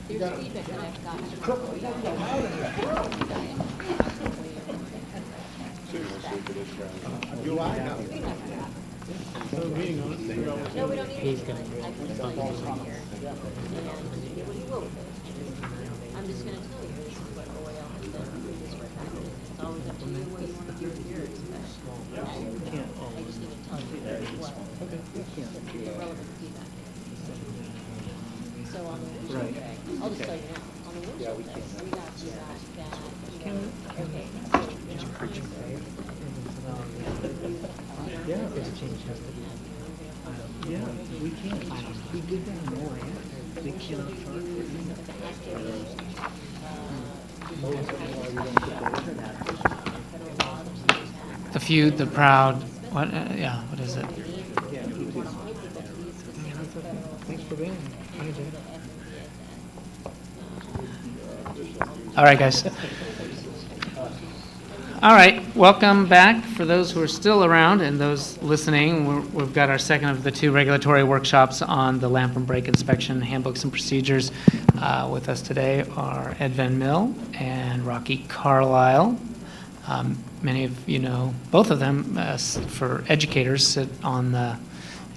There's feedback that I've gotten. Do I know? No, we don't need it. I can tell you right here. And get what you will with it. I'm just gonna tell you, this is what oil has been previous work happening. It's always up to you what you wanna do with yours, but I just need to tell you what the relevant feedback is. So on the windshield tray, I'll just tell you now, on the windshield tray, we got feedback that, okay, Yeah, yeah, we can. We did that in Orient. They cannot charge for it. The few, the proud, what, yeah, what is it? Thanks for being here. All right, guys. All right, welcome back. For those who are still around and those listening, we've got our second of the two regulatory workshops on the lamp and brake inspection handbooks and procedures. With us today are Ed Van Mill and Rocky Carlisle. Many of you know both of them for educators, sit on the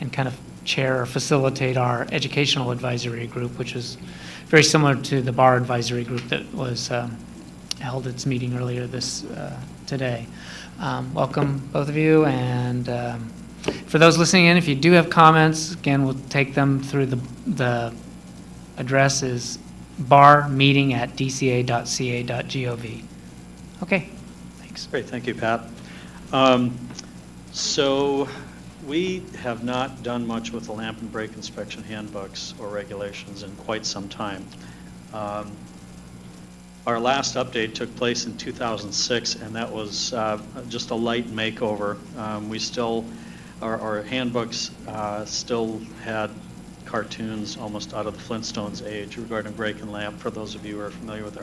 and kind of chair or facilitate our educational advisory group, which is very similar to the bar advisory group that was held its meeting earlier today. Welcome, both of you, and for those listening in, if you do have comments, again, we'll take them through the address is barmeeting@dca.ca.gov. Okay, thanks. Great, thank you, Pat. So we have not done much with the lamp and brake inspection handbooks or regulations in quite some time. Our last update took place in 2006, and that was just a light makeover. We still, our handbooks still had cartoons almost out of the Flintstones age regarding brake and lamp, for those of you who are familiar with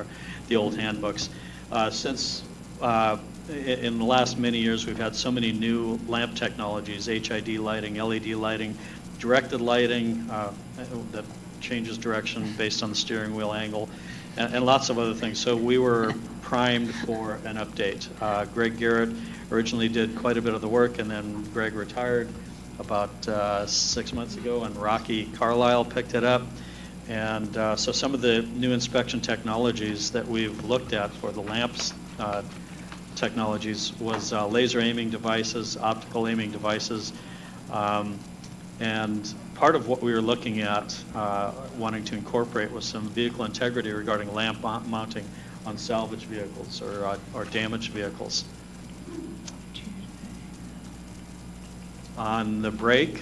the old handbooks. Since in the last many years, we've had so many new lamp technologies, HID lighting, LED lighting, directed lighting that changes direction based on the steering wheel angle, and lots of other things. So we were primed for an update. Greg Garrett originally did quite a bit of the work, and then Greg retired about 6 months ago, and Rocky Carlisle picked it up. And so some of the new inspection technologies that we've looked at for the lamps technologies was laser aiming devices, optical aiming devices, and part of what we were looking at, wanting to incorporate, was some vehicle integrity regarding lamp mounting on salvage vehicles or damaged vehicles. On the brake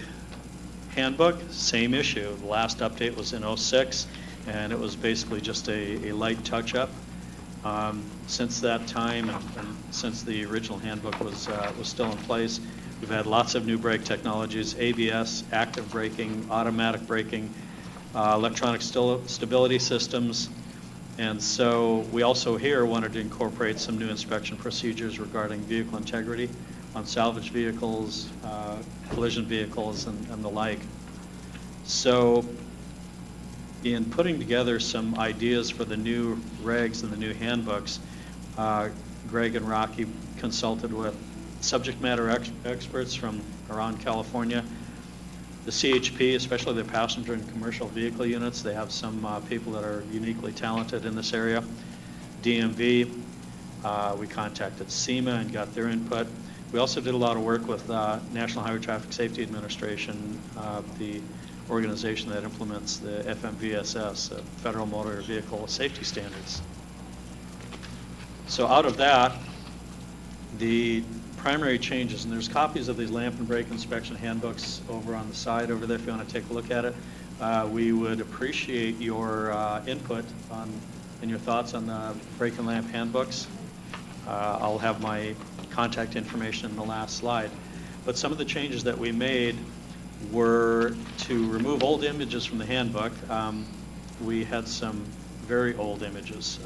handbook, same issue. The last update was in '06, and it was basically just a light touch-up. Since that time, and since the original handbook was still in place, we've had lots of new brake technologies: ABS, active braking, automatic braking, electronic stability systems, and so we also here wanted to incorporate some new inspection procedures regarding vehicle integrity on salvage vehicles, collision vehicles, and the like. So in putting together some ideas for the new regs and the new handbooks, Greg and Rocky consulted with subject matter experts from around California. The CHP, especially the passenger and commercial vehicle units, they have some people that are uniquely talented in this area. DMV, we contacted SEMA and got their input. We also did a lot of work with National Highway Traffic Safety Administration, the organization that implements the FMVSS, Federal Motor Vehicle Safety Standards. So out of that, the primary changes, and there's copies of these lamp and brake inspection handbooks over on the side over there if you want to take a look at it. We would appreciate your input and your thoughts on the brake and lamp handbooks. I'll have my contact information in the last slide. But some of the changes that we made were to remove old images from the handbook. We had some very old images,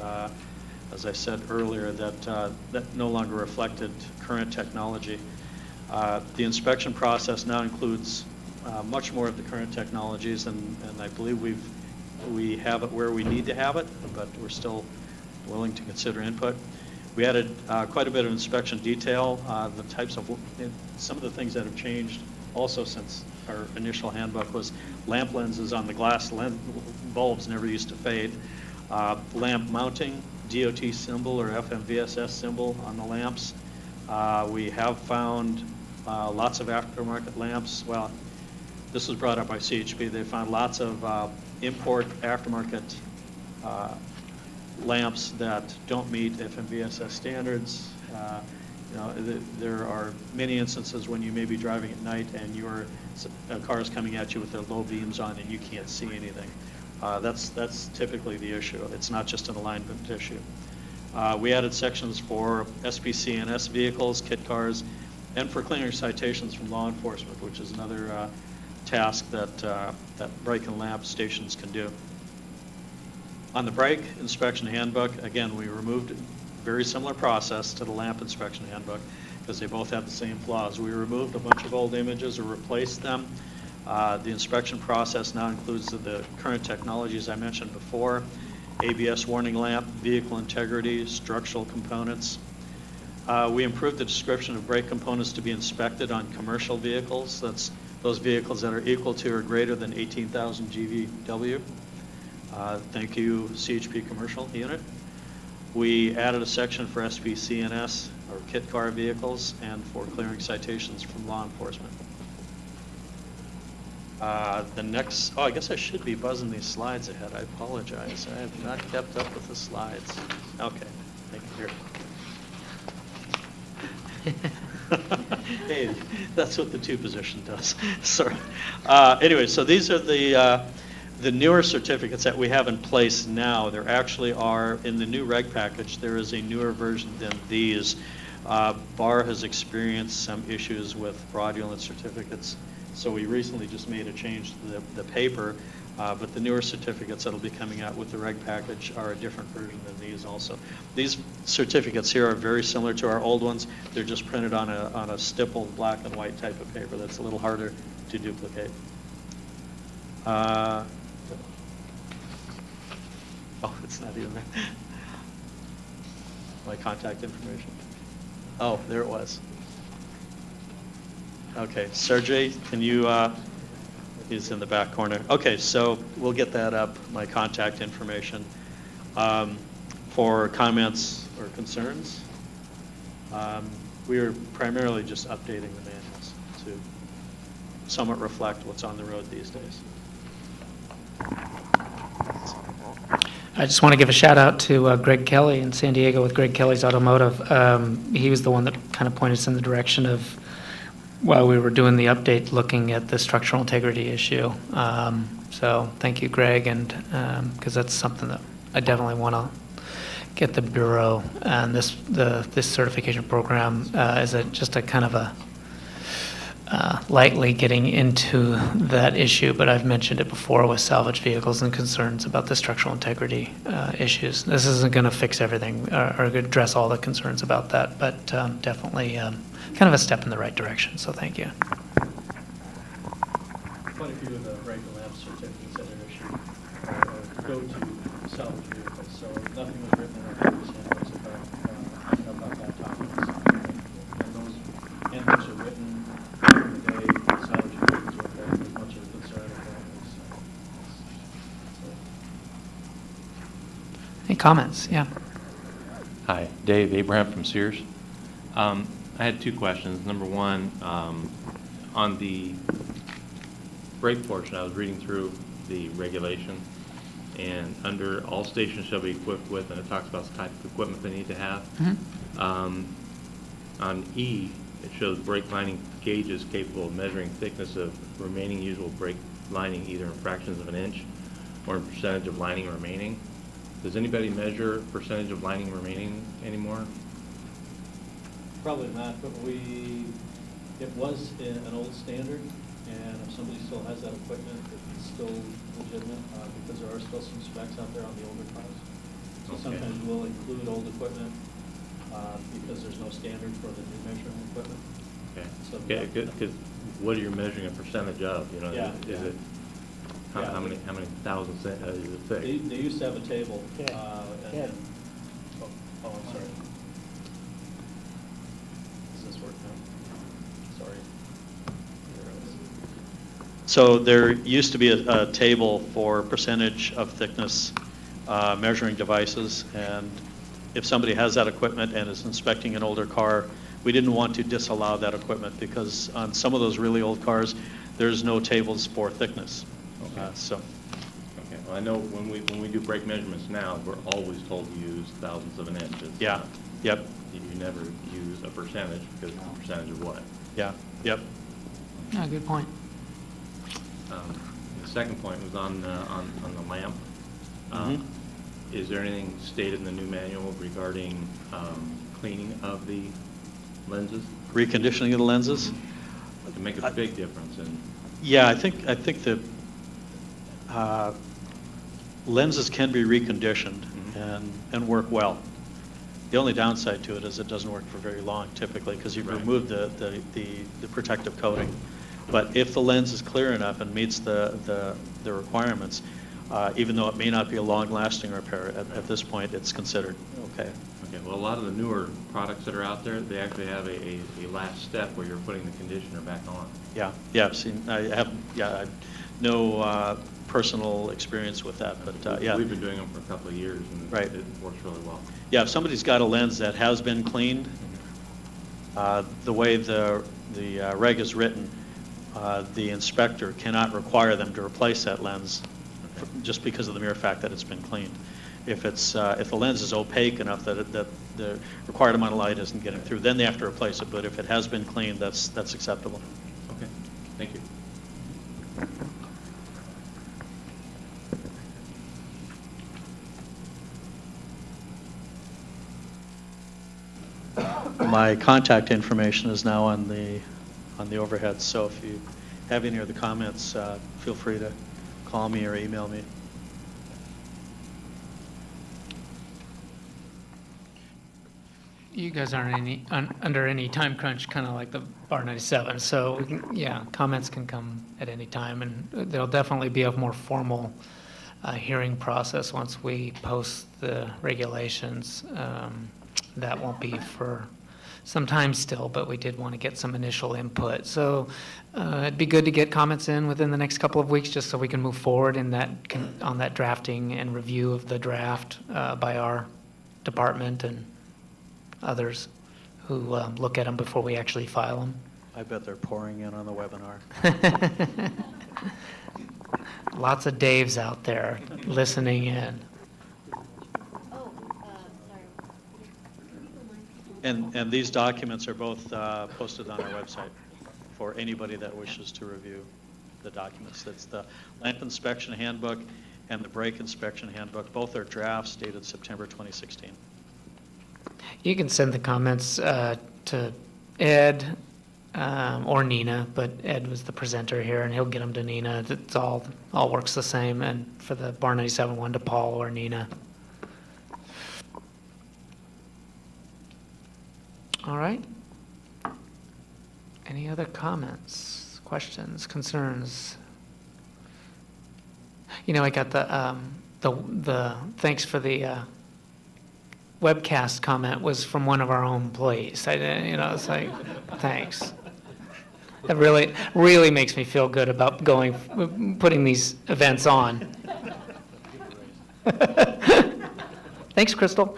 as I said earlier, that no longer reflected current technology. The inspection process now includes much more of the current technologies, and I believe we've we have it where we need to have it, but we're still willing to consider input. We added quite a bit of inspection detail, the types of, some of the things that have changed also since our initial handbook was lamp lenses on the glass bulbs never used to fade. Lamp mounting, DOT symbol or FMVSS symbol on the lamps. We have found lots of aftermarket lamps. Well, this was brought up by CHP. They found lots of import aftermarket lamps that don't meet FMVSS standards. There are many instances when you may be driving at night and a car is coming at you with their low beams on and you can't see anything. That's typically the issue. It's not just an alignment issue. We added sections for SPC&S vehicles, kit cars, and for clearing citations from law enforcement, which is another task that brake and lamp stations can do. On the brake inspection handbook, again, we removed a very similar process to the lamp inspection handbook because they both have the same flaws. We removed a bunch of old images or replaced them. The inspection process now includes the current technologies I mentioned before: ABS warning lamp, vehicle integrity, structural components. We improved the description of brake components to be inspected on commercial vehicles. That's those vehicles that are equal to or greater than 18,000 GVW. Thank you, CHP commercial unit. We added a section for SPC&S, or kit car vehicles, and for clearing citations from law enforcement. The next, I guess I should be buzzing these slides ahead. I apologize. I have not kept up with the slides. Okay, thank you. Hey, that's what the two position does. Sorry. Anyway, so these are the newer certificates that we have in place now. There actually are, in the new reg package, there is a newer version than these. BAR has experienced some issues with fraudulent certificates, so we recently just made a change to the paper, but the newer certificates that will be coming out with the reg package are a different version than these also. These certificates here are very similar to our old ones. They're just printed on a stippled black and white type of paper that's a little harder to duplicate. Oh, it's not even there. My contact information. Oh, there it was. Okay, Sergey, can you, he's in the back corner. Okay, so we'll get that up, my contact information. For comments or concerns, we are primarily just updating the manuals to somewhat reflect what's on the road these days. I just want to give a shout out to Greg Kelly in San Diego with Greg Kelly's Automotive. He was the one that kind of pointed us in the direction of, while we were doing the update, looking at the structural integrity issue. So thank you, Greg, and because that's something that I definitely want to get the Bureau and this certification program is just a kind of a lightly getting into that issue, but I've mentioned it before with salvage vehicles and concerns about the structural integrity issues. This isn't going to fix everything or address all the concerns about that, but definitely kind of a step in the right direction, so thank you. Quite a few of the brake and lamp certificates that are issued go to salvage vehicles, so nothing was written in our previous handbooks about that topic. And those handbooks are written today, salvage vehicles were very much of a concern apparently. Any comments? Yeah. Hi, Dave Abraham from Sears. I had two questions. Number one, on the brake portion, I was reading through the regulation, and under all stations shall be equipped with, and it talks about the type of equipment they need to have. Mm-hmm. On E, it shows brake lining gauges capable of measuring thickness of remaining usable brake lining either in fractions of an inch or in percentage of lining remaining. Does anybody measure percentage of lining remaining anymore? Probably not, but it was an old standard, and if somebody still has that equipment, it's still legitimate, because there are still some specs out there on the older cars. So Okay. sometimes we'll include old equipment, because there's no standard for the new measuring equipment. Okay. So- Because what are you measuring a percentage of? You know, Yeah, is yeah. it Yeah. How many thousands is it They thick? used to have a table. Okay. And Good. then, oh, I'm sorry. Does this work now? Sorry. There it is. So there used to be a table for percentage of thickness measuring devices, and if somebody has that equipment and is inspecting an older car, we didn't want to disallow that equipment because on some of those really old cars, there's no tables for thickness. Okay. So, Okay, well, I know when we do brake measurements now, we're always told to use thousandths of an inch. It's yeah, not- yep, You never use a percentage because it's a percentage of what? yeah, yep. Yeah, good point. The second point was on the lamp. Mhm. Is there anything stated in the new manual regarding cleaning of the lenses? Reconditioning of the lenses? It can make a big difference in, Yeah, I think the lenses can be reconditioned and work well. The only downside to it is it doesn't work for very long typically because you've Right. removed the protective coating. But if the lens is clear enough and meets the requirements, even though it may not be a long-lasting repair, at this point, it's considered okay. okay, well, a lot of the newer products that are out there, they actually have a last step where you're putting the conditioner back on. Yeah, yeah, I have no personal experience with that, but yeah. We've been doing them for a couple of years and Right. it works really well. Yeah, if somebody's got a lens that has been cleaned, the way the reg is written, the inspector cannot require them to replace that lens just because of the mere fact that it's been cleaned. If the lens is opaque enough that the required amount of light isn't getting through, then they have to replace it. But if it has been cleaned, that's acceptable. Okay, thank you. My contact information is now on the overhead, so if you have any other comments, feel free to call me or email me. You guys aren't under any time crunch, kind of like the Bar 97, so we can, yeah, comments can come at any time, and there'll definitely be a more formal hearing process once we post the regulations. That won't be for some time still, but we did want to get some initial input. So it'd be good to get comments in within the next couple of weeks, just so we can move forward in that on that drafting and review of the draft by our department and others who look at them before we actually file them. I bet they're pouring in on the webinar. Lots of Daves out there listening in. Oh, sorry. And these documents are both posted on our website for anybody that wishes to review the documents. That's the lamp inspection handbook and the brake inspection handbook. Both are drafts dated September 2016. You can send the comments to Ed or Nina, but Ed was the presenter here, and he'll get them to Nina. It's all works the same, and for the Bar 97 one to Paul or Nina. All right. Any other comments, questions, concerns? You know, I got the thanks for the webcast comment was from one of our own employees. I didn't, you know, it's like, thanks. It really makes me feel good about putting these events on. Thanks, Crystal.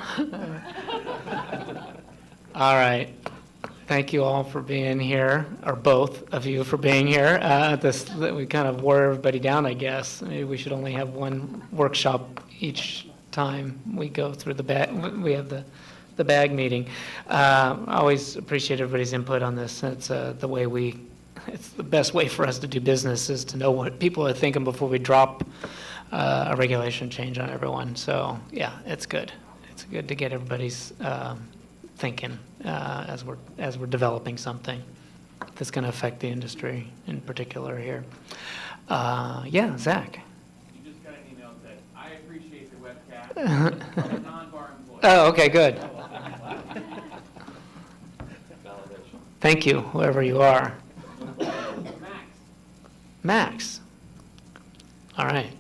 All right. Thank you all for being here, or both of you for being here. We kind of wore everybody down, I guess. Maybe we should only have one workshop each time we go through we have the bag meeting. Always appreciate everybody's input on this. It's it's the best way for us to do business is to know what people are thinking before we drop a regulation change on everyone. So yeah, it's good. It's good to get everybody's thinking as we're developing something that's going to affect the industry in particular here. Yeah, Zach. You just got an email that said, I appreciate the webcast from a non-bar employee. Oh, okay, good. Thank you, whoever you are. Max. Max. All right.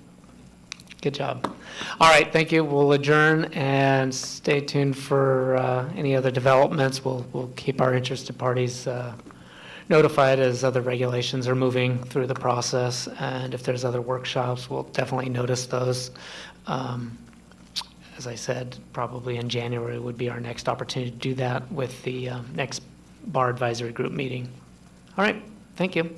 Good job. All right, thank you. We'll adjourn and stay tuned for any other developments. We'll keep our interested parties notified as other regulations are moving through the process. And if there's other workshops, we'll definitely notice those. As I said, probably in January would be our next opportunity to do that with the next bar advisory group meeting. All right, thank you.